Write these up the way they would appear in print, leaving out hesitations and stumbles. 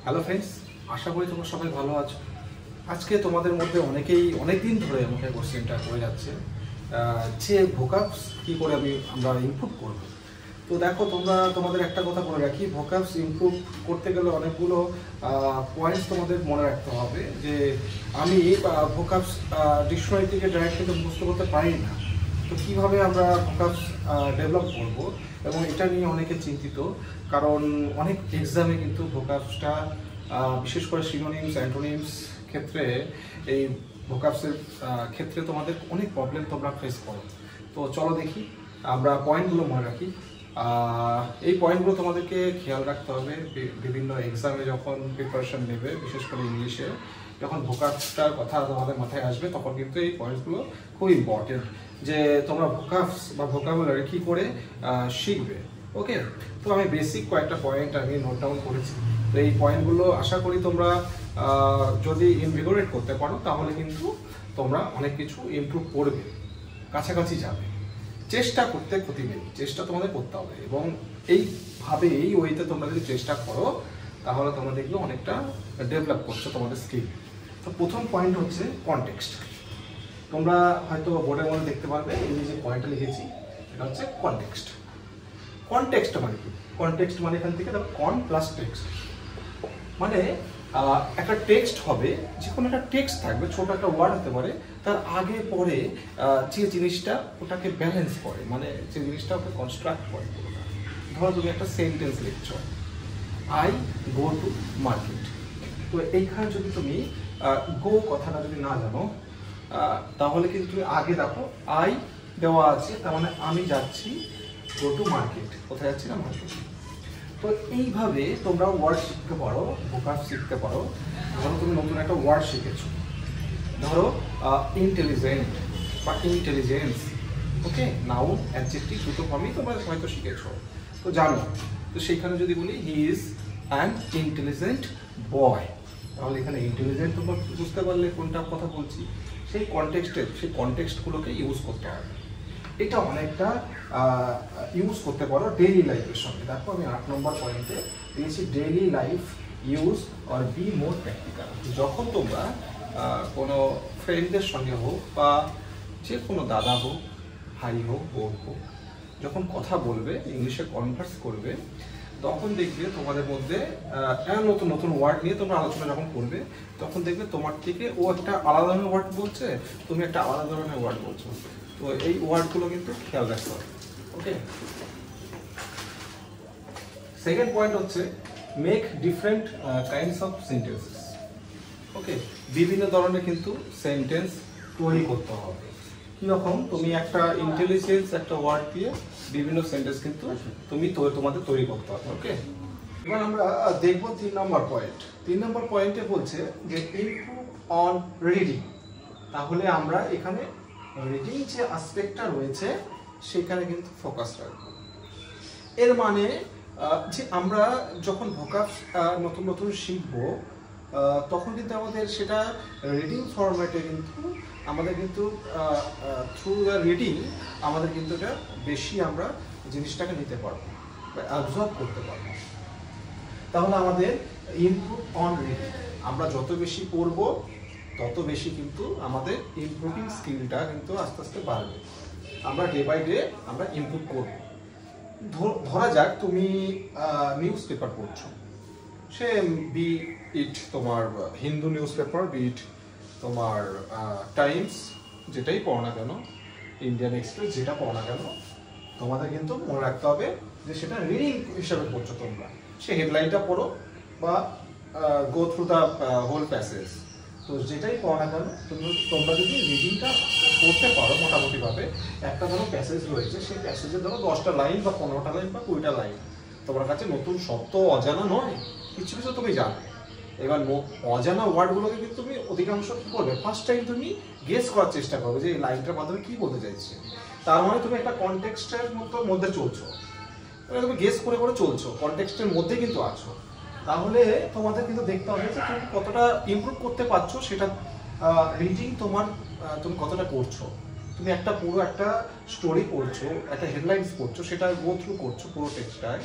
Hello friends, আশা করি তোমরা সবাই ভালো আছো। আজকে তোমাদের মধ্যে অনেকেই অনেক দিন ধরে আমাকে কোশ্চেনটা করে যাচ্ছে যে ভোকাবস কী করে আমরা ইমপ্রুভ করব। তো দেখো, তোমাদের একটা কথা বলে রাখি, ভোকাবস ইমপ্রুভ করতে গেলে অনেকগুলো পয়েন্টস তোমাদের মনে রাখতে হবে। যে আমি ভোকাবস ডিকশনারি থেকে ডাইরেক্ট কিন্তু মুখস্থ করতে পারি না। তো কীভাবে আমরা ভোকাবস ডেভেলপ করব, এবং এটা নিয়ে অনেকে চিন্তিত, কারণ অনেক এক্সামে কিন্তু ভোকাবসটা বিশেষ করে সিনোনিমস অ্যান্টোনিমস ক্ষেত্রে এই ভোকাবসের ক্ষেত্রে তোমাদের অনেক প্রবলেম তোমরা ফেস করো। তো চলো দেখি, আমরা পয়েন্টগুলো মনে রাখি। এই পয়েন্টগুলো তোমাদেরকে খেয়াল রাখতে হবে বিভিন্ন এক্সামে যখন প্রিপারেশন নেবে, বিশেষ করে ইংলিশে যখন ভোকাবসটার কথা তোমাদের মাথায় আসবে, তখন কিন্তু এই পয়েন্টসগুলো খুব ইম্পর্টেন্ট, যে তোমরা ভোকাবস বা ভোকাবুলারি কী করে শিখবে। ওকে, তো আমি বেসিক কয়েকটা পয়েন্ট আমি নোট ডাউন করেছি। তো এই পয়েন্টগুলো আশা করি তোমরা যদি ইনভিগোরেট করতে পারো, তাহলে কিন্তু তোমরা অনেক কিছু ইমপ্রুভ করবে, কাছাকাছি যাবে। চেষ্টা করতে ক্ষতি নেই, চেষ্টা তোমাদের করতে হবে, এবং এইভাবে এই ওয়েতে তোমরা যদি চেষ্টা করো, তাহলে তোমরা দেখবে অনেকটা ডেভেলপ করছো তোমাদের স্কিল। তো প্রথম পয়েন্ট হচ্ছে কনটেক্সট। তোমরা হয়তো বোর্ডের মধ্যে দেখতে পারবে, এই যে পয়েন্টটা লিখেছি, এটা হচ্ছে কনটেক্সট। কনটেক্সট মানে কি? কনটেক্সট মানে এখান থেকে দেখো, কন প্লাস টেক্সট, মানে একটা টেক্সট হবে, যে কোনো একটা টেক্সট থাকবে, ছোট একটা ওয়ার্ড হতে পারে, তার আগে পরে যে জিনিসটা ওটাকে ব্যালেন্স করে, মানে যে জিনিসটা ওকে কনস্ট্রাক্ট করে। ধরো তুমি একটা সেন্টেন্স লিখছো, আই গো টু মার্কেট। তো এইখানে যদি তুমি গো কথাটা যদি না জানো, তাহলে কিন্তু তুমি আগে দেখো আই দেওয়া আছে, তার মানে আমি যাচ্ছি, গো টু মার্কেট, কোথায় যাচ্ছি না, মার্কেট। তো এইভাবে তোমরা ওয়ার্ড শিখতে পারো, ভোকাব শিখতে পারো। ধরো তুমি নতুন একটা ওয়ার্ড শিখেছো, ধরো ইন্টেলিজেন্ট বা ইন্টেলিজেন্স। ওকে, নাউন অ্যাডজেক্টিভ দুটো ফর্মই তোমরা হয়তো শিখেছো, তো জানো। তো সেইখানে যদি বলি হি ইজ অ্যান ইন্টেলিজেন্ট বয়, তাহলে এখানে ইন্টেলিজেন্ট তোমরা বুঝতে পারলে কোনটা কথা বলছি। সেই কনটেক্সটগুলোকে ইউজ করতে হবে। এটা অনেকটা ইউজ করতে পারো ডেইলি লাইফের সঙ্গে। দেখো, আমি 8 নম্বর পয়েন্টে দিয়েছি daily life use or be more practical. যখন তোমরা কোনো ফ্রেন্ডদের সঙ্গে হোক, বা যে কোনো দাদা হোক, ভাই হোক, বোন হোক, যখন কথা বলবে, ইংলিশে কনভার্স করবে, তখন দেখবে তোমাদের মধ্যে নতুন নতুন ওয়ার্ড নিয়ে তোমরা আলোচনা যখন করবে, তখন দেখবে তোমার থেকে ও একটা আলাদা ধরনের ওয়ার্ড বলছে, তুমি একটা আলাদা ধরনের ওয়ার্ড বলছো। তো এই ওয়ার্ডগুলো কিন্তু খেয়াল রাখতে হবে। ওকে, সেকেন্ড পয়েন্ট হচ্ছে make different kinds of sentences. Okay, বিভিন্ন ধরনের কিন্তু সেন্টেন্স তৈরি করতে হবে। কিরকম? তুমি একটা ইন্টেলিজেন্স একটা ওয়ার্ড দিয়ে বিভিন্ন সেন্টেন্স কিন্তু তোমাদের তৈরি করতে হবে। ওকে, এবার আমরা দেখবো 3 নম্বর পয়েন্ট। 3 নম্বর পয়েন্টে বলছে যে ইমপ্রুভ অন রিডিং। তাহলে আমরা এখানে রিডিং যে অ্যাসপেক্টটা রয়েছে, সেখানে কিন্তু ফোকাস রাখবো। এর মানে যে আমরা যখন ভোকাব নতুন নতুন শিখবো, তখন কিন্তু আমাদের সেটা রিডিং ফরম্যাটে কিন্তু আমাদের কিন্তু থ্রু দ্য রিডিং আমাদের কিন্তু এটা বেশি আমরা জিনিসটাকে নিতে পারবো বা অ্যাবজর্ব করতে পারবো। তাহলে আমাদের ইমপ্রুভ অন রিডিং, আমরা যত বেশি পড়বো, তত বেশি কিন্তু আমাদের ইমপ্রুভিং স্কিলটা কিন্তু আস্তে আস্তে বাড়বে। আমরা ডে বাই ডে আমরা ইমপ্রুভ করব। ধরা যাক তুমি নিউজ পেপার পড়ছো, সে বি ইট তোমার হিন্দু নিউজ পেপার, বি ইট তোমার টাইমস, যেটাই পড়ো না কেন, ইন্ডিয়ান এক্সপ্রেস, যেটা পড়ো না কেন, তোমাদের কিন্তু মনে রাখতে হবে যে সেটা রিডিং হিসাবে পড়ছো তোমরা। সে হেডলাইনটা পড়ো বা go through the whole passage, তো যেটাই পড়ো না কেন, তোমরা যদি রিডিংটা পড়তে পারো মোটামুটিভাবে, একটা ধরো প্যাসেজ রয়েছে, সেই প্যাসেজে ধরো 10টা লাইন বা 15টা লাইন বা 20টা লাইন, তোমার কাছে নতুন শব্দ অজানা নয়, কিছু কিছু তুমি জানো। এবার অজানা ওয়ার্ডগুলোকে কিন্তু তুমি অধিকাংশ কী করবে, ফার্স্ট টাইম তুমি গেস করার চেষ্টা করবে যে এই লাইনটার মাধ্যমে কী বলতে চাইছে। তার মানে তুমি একটা কনটেক্সটের মধ্যে চলছো, তুমি গেস করে করে চলছো, কনটেক্সটের মধ্যে কিন্তু আছো। তাহলে তোমাদের কিন্তু দেখতে হবে যে তুমি কতটা ইমপ্রুভ করতে পারছো, সেটা রিডিং তুমি কতটা করছো। তুমি পুরো একটা স্টোরি পড়ছো, একটা হেডলাইন্স পড়ছো, সেটা গো থ্রু করছো পুরো টেক্সটটায়,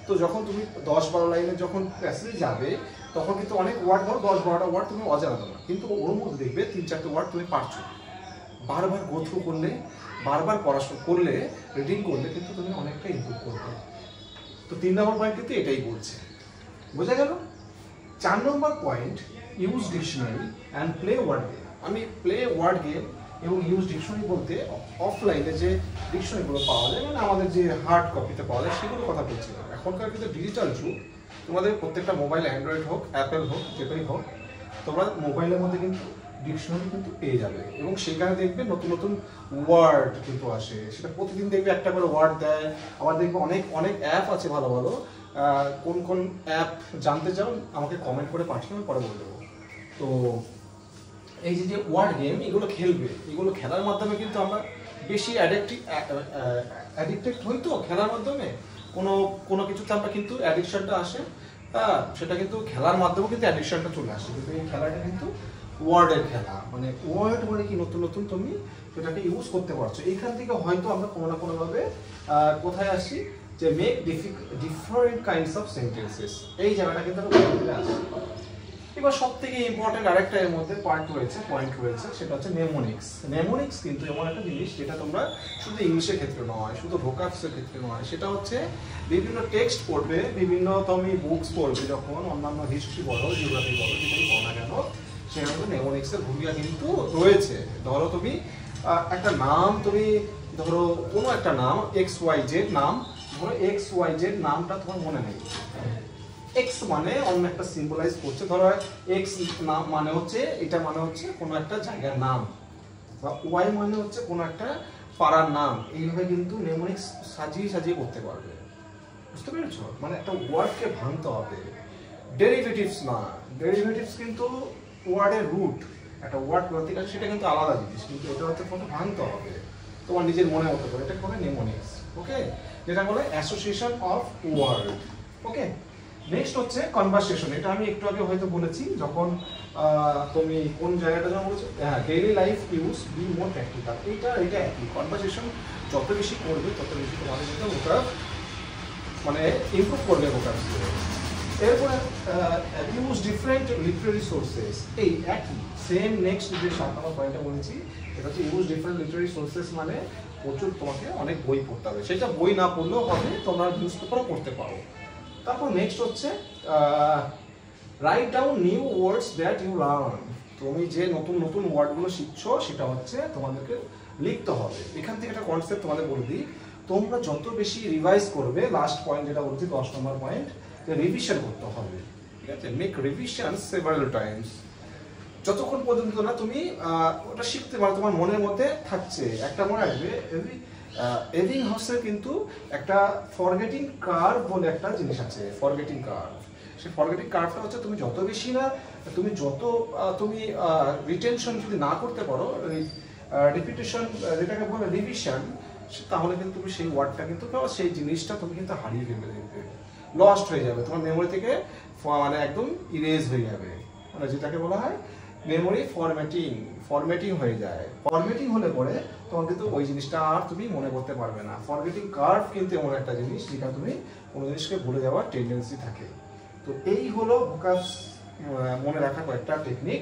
তো যখন তুমি 10-12 লাইনে যখন প্যাসেজে যাবে তখন কিন্তু অনেক ওয়ার্ড, ধরো 10-12টা ওয়ার্ড তুমি অজানা তোমার, কিন্তু ওর মধ্যে দেখবে 3-4টে ওয়ার্ড তুমি পারছো। বারবার গো থ্রু করলে, বারবার পড়াশোনা করলে, রিডিং করলে কিন্তু তুমি অনেকটা ইমপ্রুভ করবে। তো 3 নম্বর পয়েন্ট কিন্তু এটাই বলছে, বোঝা গেল। 4 number point, use dictionary and play word game. আমি প্লে ওয়ার্ড গেম এবং ইউজ ডিকশনারি বলতে অফলাইনে যে ডিকশনারিগুলো পাওয়া যায়, মানে আমাদের যে হার্ড কপিতে পাওয়া যায় সেগুলোর কথা বলছিলাম। এখনকার কিন্তু ডিজিটাল যুগ, তোমাদের প্রত্যেকটা মোবাইল, অ্যান্ড্রয়েড হোক, অ্যাপেল হোক, যেটাই হোক, তোমরা মোবাইলের মধ্যে কিন্তু ডিকশনারি কিন্তু পেয়ে যাবে এবং সেখানে দেখবে নতুন নতুন ওয়ার্ড কিন্তু আসে। সেটা প্রতিদিন দেখবে একটা করে ওয়ার্ড দেয়। আবার দেখবে অনেক অনেক অ্যাপ আছে ভালো ভালো। কোন কোন অ্যাপ জানতে চাও আমাকে কমেন্ট করে পাঠিয়ে আমি পরে বলে দেবো। তো এই যে ওয়ার্ড গেম এগুলো খেলবে, এগুলো খেলার মাধ্যমে কিন্তু আমরা বেশি অ্যাডিক্টেড হই। তো খেলার মাধ্যমে কোনো কিছুতে আমরা কিন্তু অ্যাডিকশনটা আসে, সেটা কিন্তু খেলার মাধ্যমে কিন্তু অ্যাডিকশনটা চলে আসে। কিন্তু এই খেলাটা কিন্তু ওয়ার্ডের খেলা, মানে ওয়ার্ড মানে কি নতুন নতুন তুমি সেটাকে ইউজ করতে পারছো। এইখান থেকে হয়তো আমরা কোনো না কোনোভাবে কোথায় আসি, যে make different kinds of sentences, এই জায়গাটা কিন্তু আমরা আসি। এবার সব থেকে ইম্পর্টেন্ট আরেকটা এর মধ্যে পয়েন্ট রয়েছে, সেটা হচ্ছে নেমোনিক্স। নেমোনিক্স কিন্তু এমন একটা জিনিস যেটা তোমরা শুধু ইংলিশের ক্ষেত্রে নয়, শুধু ভোকাবসের ক্ষেত্রে নয়, সেটা হচ্ছে বিভিন্ন টেক্সট পড়বে, বিভিন্ন তুমি বুকস পড়বে, যখন অন্যান্য হিস্ট্রি বলো, জিওগ্রাফি বলো, যেটাই বলো না কেন, সেখানে নেমোনিক্সের ভূমিকা কিন্তু রয়েছে। ধরো তুমি একটা নাম, তুমি ধরো কোনো একটা নাম XYZ নাম, ধরো XYZ নামটা তোমার মনে নেই। এক্স মানে অন্য একটা সিম্বলাইজ করছে, ধরো এক্স নাম মানে হচ্ছে, এটা মানে হচ্ছে কোনো একটা জায়গার নাম, বা ওয়াই মানে হচ্ছে কোনো একটা পাড়ার নাম। এইভাবে কিন্তু নেমোনিক্স সাজিয়ে সাজিয়ে করতে পারবে, বুঝতে পেরেছো? মানে একটা ওয়ার্ডকে ভাঙতে হবে, ডেরিভেটিভস না। ডেরিভেটিভস কিন্তু ওয়ার্ডের রুট, একটা ওয়ার্ড বলতে গেলে সেটা কিন্তু আলাদা জিনিস, কিন্তু এটা হচ্ছে কোনো ভাঙতে হবে তোমার নিজের মনে মতো করে। এটা বলে নেমোনিক্স, ওকে, যেটা বলে association of word, okay. Next হচ্ছে কনভারসেশন। এটা আমি একটু আগে হয়তো বলেছি, যখন তুমি কোন জায়গাটা যেন বলছো, হ্যাঁ, daily life use be more practical. এটা একই, কনভারসেশন যত বেশি করবে তত বেশি তোমাদের যেটা ওটা মানে ইমপ্রুভ করবে ভোকাবুলারি। এরপরে ইউজ ডিফারেন্ট লিটারেরি সোর্সেস, এই একই সেম। নেক্সট যে 7 নম্বর পয়েন্টটা বলেছি, এটা হচ্ছে ইউজ ডিফারেন্ট লিটারেরি সোর্সেস, মানে প্রচুর তোমাকে অনেক বই পড়তে হবে। সেটা বই না পড়লেও হবে, তোমরা নিউজ পেপারও পড়তে পারো। তারপর নেক্সট হচ্ছে write down new words that you learn. তুমি যে নতুন নতুন ওয়ার্ডগুলো শিখছো সেটা হচ্ছে তোমাদেরকে লিখতে হবে। এখান থেকে একটা কনসেপ্ট তোমাদের বলে দিই, তোমরা যত বেশি রিভাইজ করবে, লাস্ট পয়েন্ট যেটা বলছি 10 নম্বর পয়েন্ট, যে রিভিশন করতে হবে, ঠিক আছে? মেক রিভিশন সেভারাল টাইমস, যতক্ষণ পর্যন্ত না তুমি ওটা শিখতে পারো, তোমার মনের মধ্যে থাকছে। একটা মনে রাখবে, এবিংহাউসের কিন্তু একটা ফরগেটিং কার্ভ বলে একটা জিনিস আছে, ফরগেটিং কার্ভ। সেই ফরগেটিং কার্ভটা হচ্ছে তুমি যত বেশি না, তুমি যত তুমি রিটেনশন যদি না করতে পারো, রিপিটেশন যেটাকে বলে রিভিশন, তাহলে কিন্তু তুমি সেই ওয়ার্ডটা কিন্তু সেই জিনিসটা তুমি কিন্তু হারিয়ে ফেলবে, দেখবে লস্ট হয়ে যাবে তোমার মেমোরি থেকে, মানে একদম ইরেজ হয়ে যাবে, মানে যেটাকে বলা হয় মেমোরি ফরম্যাটিং হয়ে যায়। ফরম্যাটিং হলে পরে তোমার কিন্তু ওই জিনিসটা আর তুমি মনে করতে পারবে না। ফরগেটিং কার্ভ কিন্তু এমন একটা জিনিস যেটা তুমি কোনো জিনিসকে ভুলে যাওয়ার টেন্ডেন্সি থাকে। তো এই হলো ভোকাবস মনে রাখার কয়েকটা টেকনিক।